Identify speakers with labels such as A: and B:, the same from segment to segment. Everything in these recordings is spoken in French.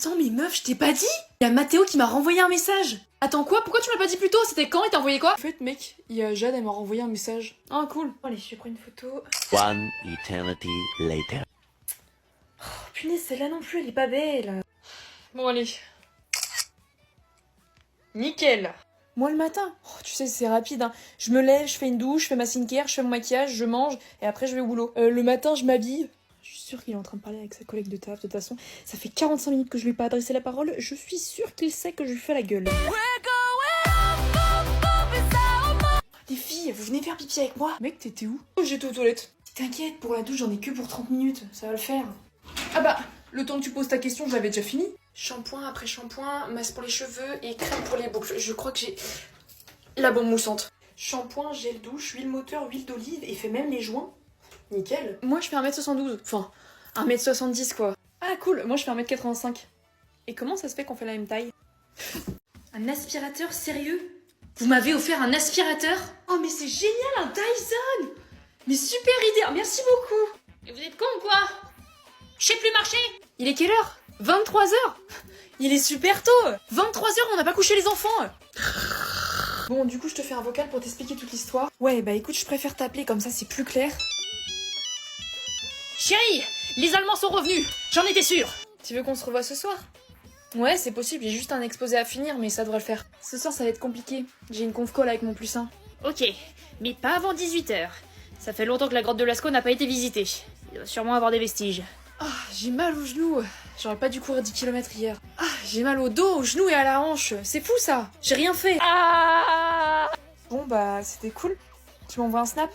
A: Attends, mais meuf, je t'ai pas dit? Il y a Mathéo qui m'a renvoyé un message. Attends, quoi? Pourquoi tu m'as pas dit plus tôt? C'était quand et t'as envoyé quoi? En fait, mec, il y a Jade, elle m'a renvoyé un message. Ah, cool. Allez, je vais prendre une photo.
B: One eternity later.
A: Oh, punaise, celle-là non plus, elle est pas belle. Bon, allez. Nickel. Moi, le matin, oh, tu sais, c'est rapide, hein. Je me lève, je fais une douche, je fais ma skincare, je fais mon maquillage, je mange, et après, je vais au boulot. Le matin, je m'habille. Je suis sûre qu'il est en train de parler avec sa collègue de taf. De toute façon, ça fait 45 minutes que je lui ai pas adressé la parole. Je suis sûre qu'il sait que je lui fais la gueule. Les filles, vous venez faire pipi avec moi? Mec, t'étais où? Oh, j'étais aux toilettes. T'inquiète, pour la douche, j'en ai que pour 30 minutes. Ça va le faire. Ah bah, le temps que tu poses ta question, je l'avais déjà fini. Shampoing après shampoing, masse pour les cheveux et crème pour les boucles. Je crois que j'ai la bombe moussante. Shampoing, gel douche, huile moteur, huile d'olive et fait même les joints. Nickel. Moi, je fais 1m72. Enfin, 1m70 quoi. Ah cool, moi je fais 1m85. Et comment ça se fait qu'on fait la même taille? Un aspirateur, sérieux? Vous m'avez offert un aspirateur? Oh mais c'est génial, un Dyson! Mais super idée, merci beaucoup! Et vous êtes con ou quoi? Je sais plus marcher! Il est quelle heure? 23h? Il est super tôt! 23h, on n'a pas couché les enfants! Bon, du coup, je te fais un vocal pour t'expliquer toute l'histoire. Ouais, bah écoute, je préfère t'appeler, comme ça c'est plus clair. Chérie, les Allemands sont revenus, j'en étais sûre. Tu veux qu'on se revoie ce soir? Ouais, c'est possible, j'ai juste un exposé à finir, mais ça devrait le faire. Ce soir, ça va être compliqué. J'ai une conf call avec mon +1.
C: Ok, mais pas avant 18h. Ça fait longtemps que la grotte de Lascaux n'a pas été visitée. Il doit sûrement avoir des vestiges.
A: Ah, j'ai mal au genou. J'aurais pas dû courir 10 km hier. Ah, j'ai mal au dos, au genou et à la hanche. C'est fou ça. J'ai rien fait.
C: Ah!
A: Bon bah, c'était cool. Tu m'envoies un snap?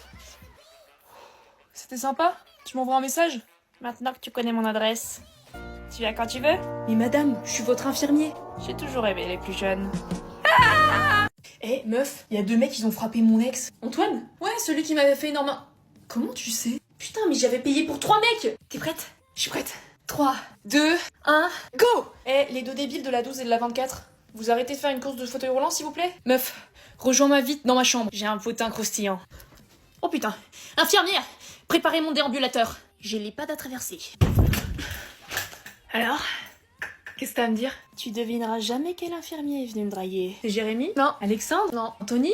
A: C'était sympa? Tu m'envoies un message?
C: Maintenant que tu connais mon adresse, tu viens quand tu veux?
A: Mais madame, je suis votre infirmier.
C: J'ai toujours aimé les plus jeunes.
A: Eh meuf, il y a 2 mecs qui ont frappé mon ex. Antoine? Ouais, celui qui m'avait fait énormément. Comment tu sais? Putain, mais j'avais payé pour 3 mecs. T'es prête? Je suis prête. 3, 2, 1, go! Eh, les 2 débiles de la 12 et de la 24, vous arrêtez de faire une course de fauteuil roulant s'il vous plaît? Meuf, rejoins-moi vite dans ma chambre. J'ai un potin croustillant.
C: Oh putain! Infirmière! Préparez mon déambulateur. J'ai les pas à traverser.
A: Alors? Qu'est-ce que t'as à me dire?
C: Tu devineras jamais quel infirmier est venu me draguer.
A: C'est Jérémy?
C: Non.
A: Alexandre?
C: Non.
A: Anthony?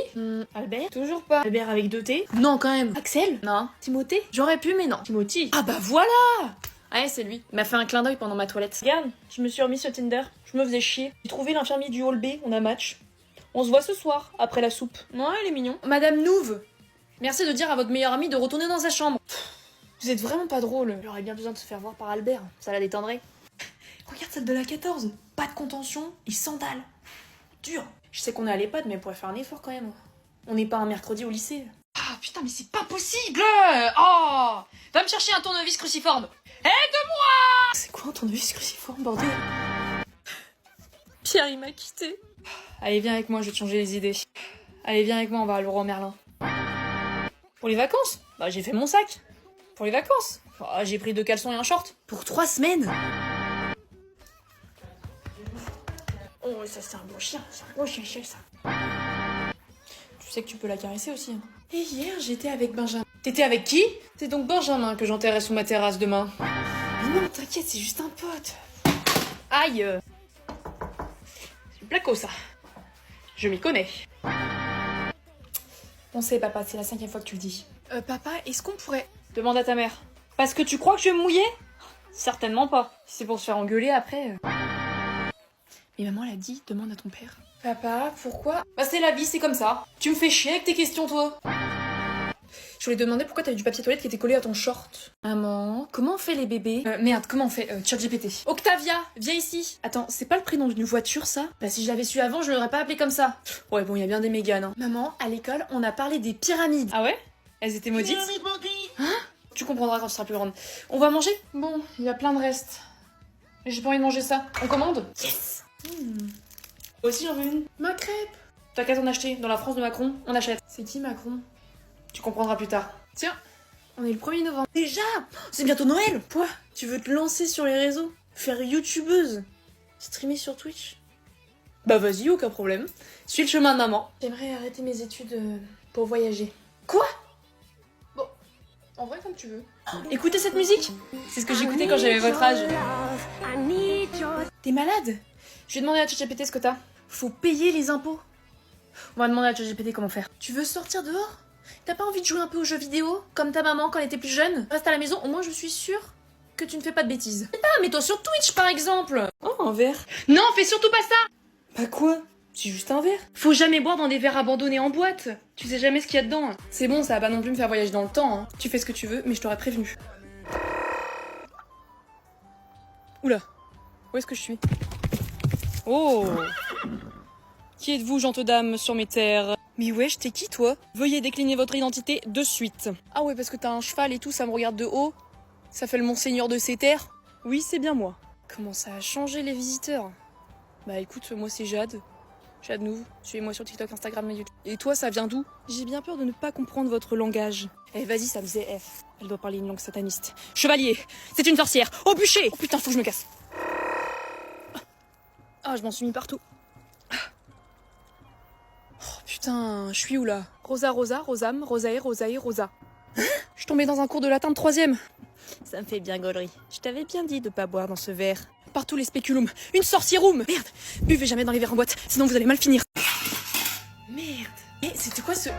C: Albert?
A: Toujours pas.
C: Albert avec 2 T?
A: Non, quand même.
C: Axel?
A: Non.
C: Timothée?
A: J'aurais pu, mais non.
C: Timothy?
A: Ah bah voilà! Ouais, c'est lui. Il m'a fait un clin d'œil pendant ma toilette.
C: Regarde, je me suis remis sur Tinder.
A: Je me faisais chier. J'ai trouvé l'infirmier du hall B, on a match. On se voit ce soir, après la soupe. Ouais, il est mignon. Madame Nouve, merci de dire à votre meilleure amie de retourner dans sa chambre. Vous êtes vraiment pas drôle.
C: Il aurait bien besoin de se faire voir par Albert. Ça la détendrait.
A: Regarde celle de la 14. Pas de contention et sandales. Dur. Je sais qu'on est à l'EHPAD, mais on pourrait faire un effort quand même. On n'est pas un mercredi au lycée. Ah putain, mais c'est pas possible! Oh! Va me chercher un tournevis cruciforme. Aide-moi! C'est quoi un tournevis cruciforme, bordel? Pierre, il m'a quitté. Allez, viens avec moi, je vais te changer les idées. Allez, viens avec moi, on va à Leroy Merlin. Pour les vacances? Bah, j'ai fait mon sac. Pour les vacances? Bah, j'ai pris 2 caleçons et un short. Pour 3 semaines? Oh, ça c'est un bon chien, c'est un bon chien, ça. Tu sais que tu peux la caresser aussi. Hein. Et hier, j'étais avec Benjamin. T'étais avec qui? C'est donc Benjamin que j'enterrais sous ma terrasse demain. Mais non, t'inquiète, c'est juste un pote. Aïe! C'est placo, ça. Je m'y connais. On sait, papa, c'est la 5e fois que tu le dis. Papa, est-ce qu'on pourrait... Demande à ta mère. Parce que tu crois que je vais me mouiller? Certainement pas. Si c'est pour se faire engueuler après... Mais maman l'a dit, demande à ton père. Papa, pourquoi? Bah c'est la vie, c'est comme ça. Tu me fais chier avec tes questions, toi. Je voulais te demander pourquoi t'avais du papier toilette qui était collé à ton short. Maman, comment on fait les bébés? Merde, comment on fait? ChatGPT. Octavia, viens ici. Attends, c'est pas le prénom d'une voiture, ça? Bah si je l'avais su avant, je l'aurais pas appelé comme ça. Ouais, bon, il y a bien des Mégane, hein. Maman, à l'école, on a parlé des pyramides. Ah ouais? Elles étaient maudites? Hein? Tu comprendras quand tu seras plus grande. On va manger? Bon, il y a plein de restes. Et j'ai pas envie de manger ça. On commande? Yes! Moi aussi j'en veux une. Ma crêpe. T'as qu'à t'en acheter. Dans la France de Macron, on achète. C'est qui Macron? Tu comprendras plus tard. Tiens, on est le 1er novembre. Déjà? C'est bientôt Noël. Quoi? Tu veux te lancer sur les réseaux? Faire youtubeuse? Streamer sur Twitch? Bah vas-y, aucun problème. Suis le chemin de maman. J'aimerais arrêter mes études pour voyager. Quoi? Bon, En vrai, comme tu veux. Écoutez cette musique. C'est ce que j'écoutais quand j'avais votre âge. T'es malade? Je vais demander à ChatGPT ce que t'as. Faut payer les impôts. On va demander à ChatGPT comment faire. Tu veux sortir dehors? T'as pas envie de jouer un peu aux jeux vidéo? Comme ta maman quand elle était plus jeune? Reste à la maison, au moins je suis sûre que tu ne fais pas de bêtises. Ah, mets-toi sur Twitch par exemple. Oh, un verre. Non, fais surtout pas ça. Bah quoi? C'est juste un verre. Faut jamais boire dans des verres abandonnés en boîte. Tu sais jamais ce qu'il y a dedans. C'est bon, ça va pas non plus me faire voyager dans le temps. Hein. Tu fais ce que tu veux, mais je t'aurais prévenu. Oula, où est-ce que je suis? Oh! Qui êtes-vous, gente dame, sur mes terres? Mais wesh, t'es qui, toi? Veuillez décliner votre identité de suite. Ah ouais, parce que t'as un cheval et tout, ça me regarde de haut. Ça fait le monseigneur de ces terres? Oui, c'est bien moi. Comment ça a changé les visiteurs? Bah écoute, moi c'est Jade. Jade Nouveau. Suivez-moi sur TikTok, Instagram et YouTube. Et toi, ça vient d'où? J'ai bien peur de ne pas comprendre votre langage. Eh vas-y, ça faisait F. Elle doit parler une langue sataniste. Chevalier, c'est une sorcière. Au bûcher! Oh putain, faut que je me casse. Ah, je m'en suis mis partout. Oh putain, je suis où là? Rosa, Rosam, Rosae, Rosae, Rosa. Hein? Je suis tombée dans un cours de latin de 3e. Ça me fait bien gaulerie. Je t'avais bien dit de pas boire dans ce verre. Partout les spéculums. Une sorcieroom. Merde, buvez jamais dans les verres en boîte, sinon vous allez mal finir. Merde. Eh, c'était quoi ce...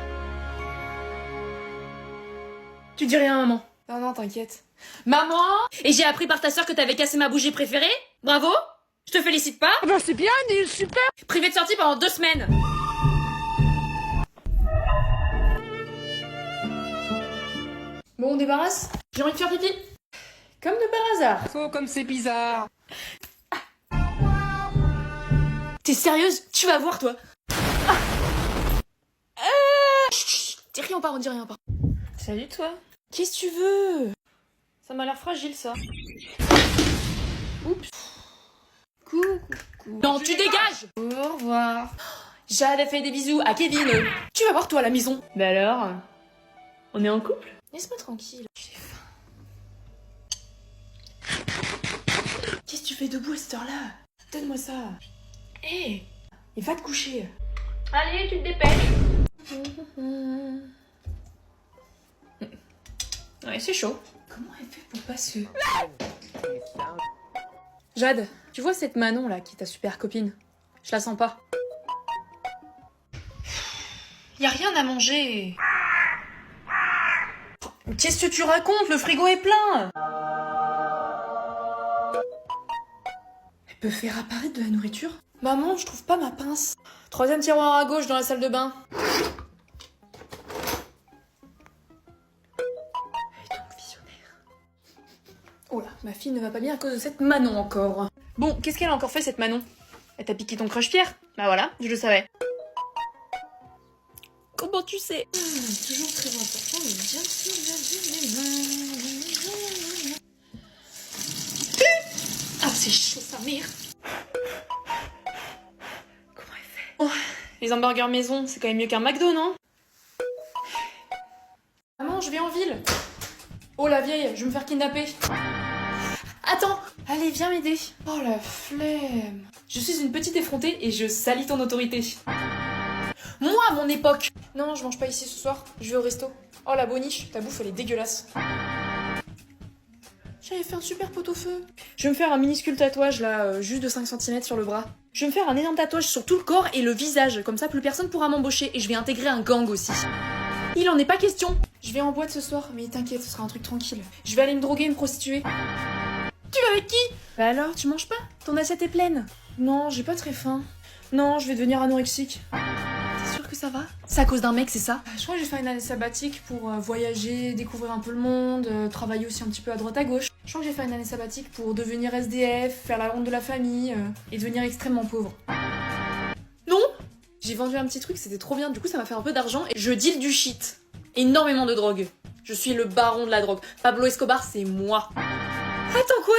A: Tu dis rien, maman? Non, non, t'inquiète. Maman! Et j'ai appris par ta sœur que t'avais cassé ma bougie préférée? Bravo! Je te félicite pas?
D: Ben c'est bien, il est super.
C: Privé de sortie pendant 2 semaines. Bon, on débarrasse? J'ai envie de faire pipi. Comme de par hasard.
D: Oh, comme c'est bizarre.
C: T'es sérieuse? Tu vas voir, toi. Chut, dis rien pas, on dit rien pas. Salut, toi. Qu'est-ce que tu veux? Ça m'a l'air fragile, ça. Oups. Coucou. Non, tu dégages! Au revoir. Jade a fait des bisous à Kevin. Tu vas voir, toi, à la maison. Bah alors? On est en couple? Laisse-moi tranquille. J'ai faim. Qu'est-ce que tu fais debout à cette heure-là? Donne-moi ça. Hé! Et va te coucher. Allez, tu te dépêches. Ouais, c'est chaud. Comment elle fait pour pas se... Jade, tu vois cette Manon là qui est ta super copine? Je la sens pas. Y a rien à manger. Qu'est-ce que tu racontes? Le frigo est plein. Elle peut faire apparaître de la nourriture? Maman, je trouve pas ma pince. 3e tiroir à gauche dans la salle de bain. Elle est donc visionnaire. Oh là, ma fille ne va pas bien à cause de cette Manon encore. Bon, qu'est-ce qu'elle a encore fait cette Manon? Elle t'a piqué ton crush Pierre? Bah voilà, je le savais. Comment tu sais? Toujours très important, mais bien sûr, ah, c'est chaud, sa mère. Comment elle fait? Oh, les hamburgers maison, c'est quand même mieux qu'un McDo, non? Maman, je vais en ville. Oh la vieille, je vais me faire kidnapper. Attends, allez, viens m'aider. Oh la flemme. Je suis une petite effrontée et je salis ton autorité. Moi, à mon époque. Non, je mange pas ici ce soir, je vais au resto. Oh la boniche, ta bouffe elle est dégueulasse. J'avais fait un super pot-au-feu. Je vais me faire un minuscule tatouage là, juste de 5 cm sur le bras. Je vais me faire un énorme tatouage sur tout le corps et le visage, comme ça plus personne pourra m'embaucher et je vais intégrer un gang aussi. Il en est pas question. Je vais en boîte ce soir, mais t'inquiète, ce sera un truc tranquille. Je vais aller me droguer et me prostituer. Tu vas avec qui? Bah alors, tu manges pas? Ton assiette est pleine. Non, j'ai pas très faim. Non, je vais devenir anorexique. T'es sûr que ça va? C'est à cause d'un mec, c'est ça? Je crois que j'ai fait une année sabbatique pour voyager, découvrir un peu le monde, travailler aussi un petit peu à droite à gauche. Je crois que j'ai fait une année sabbatique pour devenir SDF, faire la honte de la famille et devenir extrêmement pauvre. Non! J'ai vendu un petit truc, c'était trop bien, du coup ça m'a fait un peu d'argent et je deal du shit. Énormément de drogue. Je suis le baron de la drogue. Pablo Escobar, c'est moi. Attends quoi?